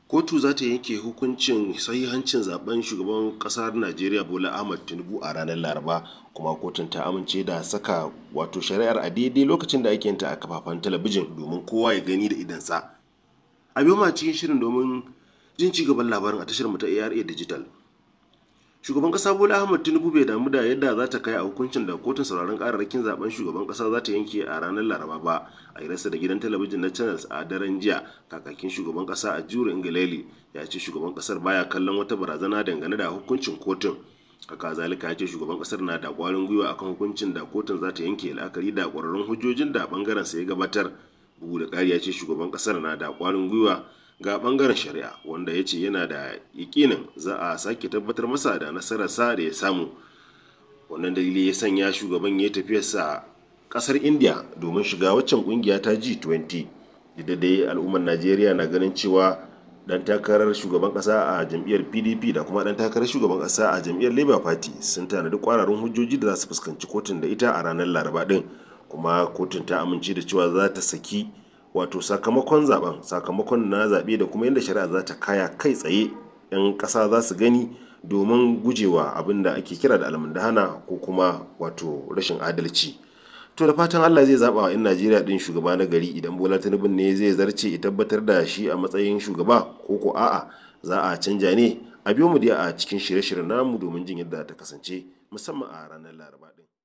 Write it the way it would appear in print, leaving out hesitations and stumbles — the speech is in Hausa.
Kotu za ta yanke hukuncin sahihancin zaben shugaban kasar Najeriya Bola Tinubu a ranar Laraba, kuma kotun ta amince da saka shari'ar a daidai lokacin da ake yinta a kafafen talabijin domin kowa ya gani da idansa. A biyo ma cikin shirin domin jin ci gaban labarin a tashar mu ta ARA Digital. Shugaban kasa Bola Tinubu bai damu da yadda za ta kai a hukuncin da kotun sauraron kararrakin zaben shugaban kasa za ta yanke a ranar Laraba ba. A hirarsa da gidan talabijin na Channels a daren jiya, kakakin shugaban kasa a Jure Ingaleli ya ce shugaban kasar baya kallon wata barazana dangane da hukuncin kotun. Haka zalika ya ce shugaban kasar na da kwarin gwiwa akan hukuncin da kotun za ta yanke, la'akari da kwararrun hujjojin da bangaren sa ya gabatar. Bugu da ƙari ya ce shugaban kasar na da kwarin gwiwa ga bangaren shari'a, wanda ya ce yana da yakinin za a sake tabbatar masa da nasararsa da ya samu. Wannan dalili ya sanya shugaban ya tafiyarsa kasar India domin shiga waccan kungiya ta G20. Da dai al'ummar Najeriya na ganin cewa dan takarar shugaban kasa a jam'iyyar PDP da kuma dan takarar shugaban kasa a jam'iyyar Labour Party sun tanadi kwararrun hujjoji da za su fuskanci kotun da ita a ranar Laraba din, kuma kotun ta amince da cewa za ta saki sakamakon na zaɓe da kuma yadda shari'a za ta kaya kai tsaye 'yan ƙasa za su gani, domin gujewa abin da ake kira da almundahana ko kuma rashin adalci. To da fatan Allah zai zaɓa wa 'yan Najeriya ɗin shugaba na gari. Idan Bola Tinubu ne zai zarce ya tabbatar da shi a matsayin shugaba, ko a'a za a canja ne? A biyo mu dai a cikin shirye-shiryen namu domin jin yadda ta kasance, musamman a ranar Laraba ɗin.